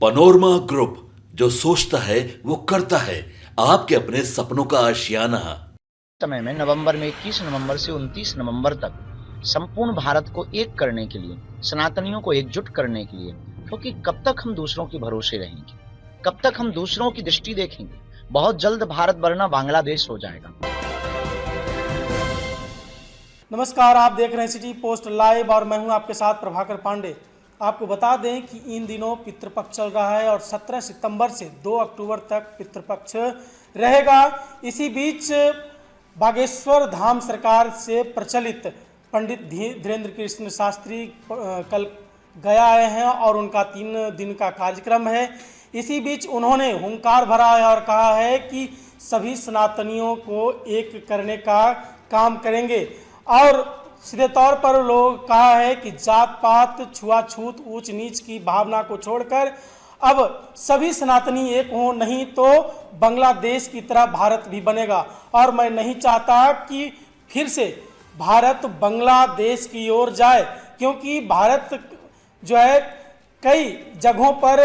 Panorama group, जो सोचता है वो करता है। आपके अपने सपनों का आशियाना। समय में नवंबर में 21 नवंबर से 29 नवंबर तक संपूर्ण भारत को एक करने के लिए, सनातनियों को एकजुट करने के लिए, क्योंकि कब तक हम दूसरों के भरोसे रहेंगे, कब तक हम दूसरों की दृष्टि देखेंगे। बहुत जल्द भारत वरना बांग्लादेश हो जाएगा। नमस्कार, आप देख रहे हैं सिटी पोस्ट लाइव और मैं हूं आपके साथ प्रभाकर पांडे। आपको बता दें कि इन दिनों पितृपक्ष चल रहा है और 17 सितंबर से 2 अक्टूबर तक पितृपक्ष रहेगा। इसी बीच बागेश्वर धाम सरकार से प्रचलित पंडित धीरेन्द्र कृष्ण शास्त्री कल गया आए हैं और उनका 3 दिन का कार्यक्रम है। इसी बीच उन्होंने हुंकार भरा है और कहा है कि सभी सनातनियों को एक करने का काम करेंगे और सीधे तौर पर लोग कहा है कि जात पात, छुआछूत, ऊंच नीच की भावना को छोड़कर अब सभी सनातनी एक हों, नहीं तो बांग्लादेश की तरह भारत भी बनेगा। और मैं नहीं चाहता कि फिर से भारत बांग्लादेश की ओर जाए, क्योंकि भारत जो है कई जगहों पर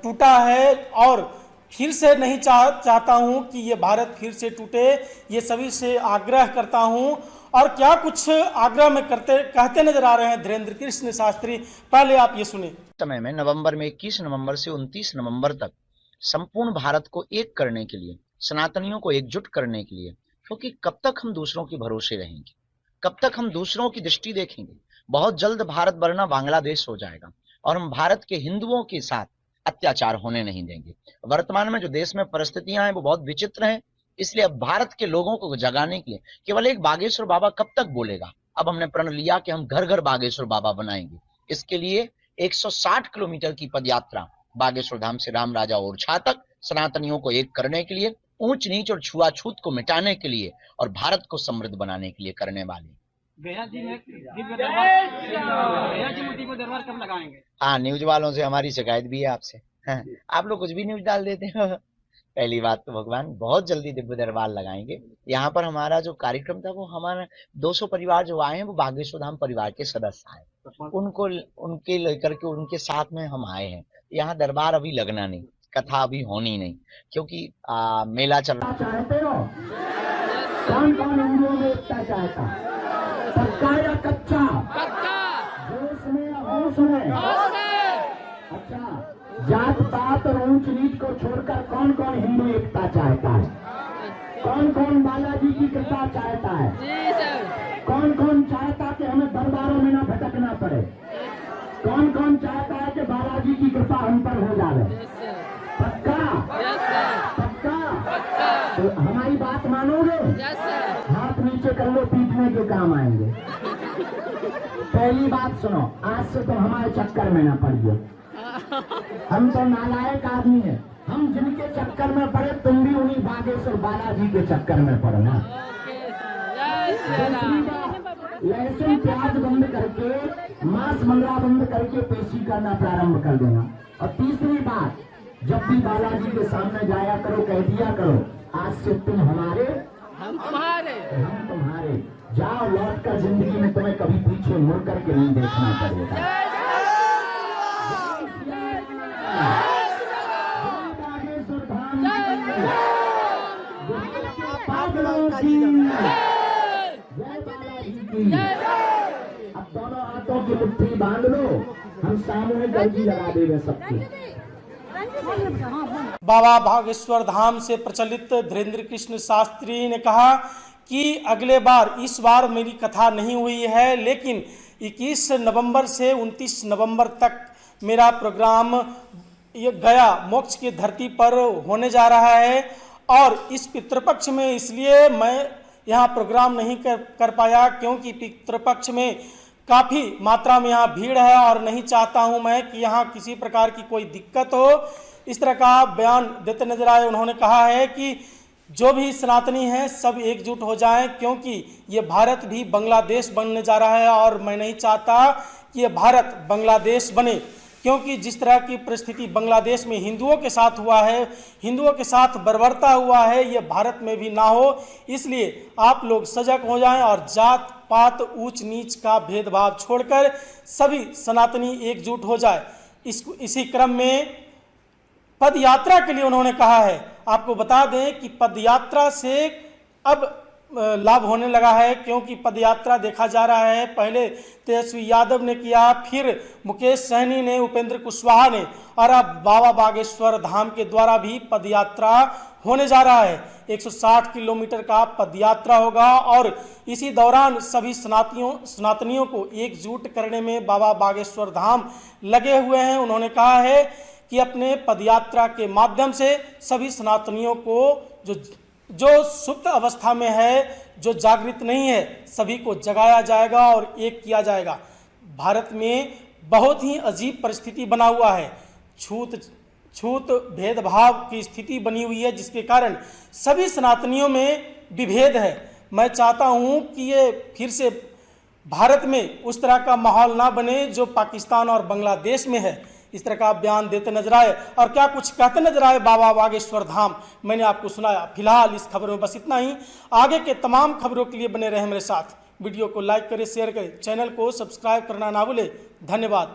टूटा है और फिर से नहीं चाहता हूं कि ये भारत फिर से टूटे। ये सभी से आग्रह करता हूं। और क्या कुछ आग्रह में कहते नजर आ रहे हैं धीरेन्द्र कृष्ण शास्त्री, पहले आप ये सुने। समय में नवंबर में 21 नवंबर से 29 नवंबर तक संपूर्ण भारत को एक करने के लिए, सनातनियों को एकजुट करने के लिए, क्योंकि कब तक हम दूसरों के भरोसे रहेंगे, कब तक हम दूसरों की दृष्टि देखेंगे। बहुत जल्द भारत वरना बांग्लादेश हो जाएगा और हम भारत के हिंदुओं के साथ अत्याचार होने नहीं देंगे। वर्तमान में जो देश में परिस्थितियां हैं वो बहुत विचित्र हैं, इसलिए अब भारत के लोगों को जगाने के लिए केवल एक बागेश्वर बाबा कब तक बोलेगा। अब हमने प्रण लिया कि हम घर घर बागेश्वर बाबा बनाएंगे। इसके लिए 160 किलोमीटर की पदयात्रा बागेश्वर धाम से राम राजा ओरछा तक सनातनियों को एक करने के लिए, ऊंच नीच और छुआछूत को मिटाने के लिए और भारत को समृद्ध बनाने के लिए करने वाले। गया जी में दरबार कब लगाएंगे? हाँ, न्यूज वालों से हमारी शिकायत भी है आपसे। हाँ, आप लोग कुछ भी न्यूज डाल देते हो। पहली बात तो भगवान बहुत जल्दी दिव्य दरबार लगाएंगे। यहाँ पर हमारा जो कार्यक्रम था वो हमारा 200 परिवार जो आए हैं वो बागेश्वर धाम परिवार के सदस्य आए, उनको उनके लेकर के उनके साथ में हम आए हैं। यहाँ दरबार अभी लगना नहीं, कथा अभी होनी नहीं, क्योंकि मेला चल रहा। चाहते हो कौन कौन हिंदुओं में एकता चाहता? पक्का या कच्चा? जोश में या होश में? अच्छा, जात पात और ऊंच नीच को छोड़कर कौन कौन हिंदू एकता चाहता है? कौन कौन बालाजी की कृपा चाहता है? कौन कौन चाहता कि हमें दरबारों में ना भटकना पड़े? कौन कौन चाहता है कि बालाजी की कृपा हम पर हो जाए? पक्का? पक्का? तो हमारी बात मानोगे? हाथ नीचे कर लो, पीटने के काम आएंगे। पहली बात सुनो, आज से तो हमारे चक्कर में ना पड़िए। हम तो नालायक आदमी हैं, हम जिनके चक्कर में पड़े तुम भी उन्हीं बागेश्वर बालाजी के चक्कर में पड़ना। दूसरी बात, लहसुन प्याज बंद करके, मांस मंगरा बंद करके पेशी करना प्रारंभ कर देना। और तीसरी बात, जब भी बालाजी के सामने जाया करो कह दिया करो, आज से तुम हमारे, हम तुम्हारे। जाओ, लौट कर जिंदगी में तुम्हें कभी पीछे मुड़ करके नहीं देखना पड़ेगा। अब दोनों हाथों की मुट्ठी बांध लो, हम सामूहिक अर्जी लगा देंगे सबकी। बाबा बागेश्वर धाम से प्रचलित धीरेन्द्र कृष्ण शास्त्री ने कहा कि अगले बार, इस बार मेरी कथा नहीं हुई है, लेकिन 21 नवंबर से 29 नवंबर तक मेरा प्रोग्राम ये गया मोक्ष की धरती पर होने जा रहा है। और इस पितृपक्ष में इसलिए मैं यहाँ प्रोग्राम नहीं कर पाया क्योंकि पितृपक्ष में काफ़ी मात्रा में यहाँ भीड़ है और नहीं चाहता हूँ मैं कि यहाँ किसी प्रकार की कोई दिक्कत हो। इस तरह का बयान देते नजर आए। उन्होंने कहा है कि जो भी सनातनी हैं सब एकजुट हो जाएं, क्योंकि ये भारत भी बांग्लादेश बनने जा रहा है और मैं नहीं चाहता कि ये भारत बांग्लादेश बने, क्योंकि जिस तरह की परिस्थिति बांग्लादेश में हिंदुओं के साथ हुआ है, हिंदुओं के साथ बर्बरता हुआ है, ये भारत में भी ना हो। इसलिए आप लोग सजग हो जाएं और जात पात ऊंच नीच का भेदभाव छोड़कर सभी सनातनी एकजुट हो जाए। इसी क्रम में पद यात्रा के लिए उन्होंने कहा है। आपको बता दें कि पद यात्रा से अब लाभ होने लगा है, क्योंकि पदयात्रा देखा जा रहा है पहले तेजस्वी यादव ने किया, फिर मुकेश सहनी ने, उपेंद्र कुशवाहा ने, और अब बाबा बागेश्वर धाम के द्वारा भी पदयात्रा होने जा रहा है। 160 किलोमीटर का पदयात्रा होगा और इसी दौरान सभी सनातनियों को एकजुट करने में बाबा बागेश्वर धाम लगे हुए हैं। उन्होंने कहा है कि अपने पदयात्रा के माध्यम से सभी सनातनियों को जो सुप्त अवस्था में है, जो जागृत नहीं है, सभी को जगाया जाएगा और एक किया जाएगा। भारत में बहुत ही अजीब परिस्थिति बना हुआ है, छूत भेदभाव की स्थिति बनी हुई है, जिसके कारण सभी सनातनियों में विभेद है। मैं चाहता हूं कि ये फिर से भारत में उस तरह का माहौल ना बने जो पाकिस्तान और बांग्लादेश में है। इस तरह का बयान देते नजर आए और क्या कुछ कहते नजर आए बाबा बागेश्वर धाम, मैंने आपको सुनाया। फिलहाल इस खबर में बस इतना ही। आगे के तमाम खबरों के लिए बने रहे मेरे साथ। वीडियो को लाइक करें, शेयर करें, चैनल को सब्सक्राइब करना ना भूलें। धन्यवाद।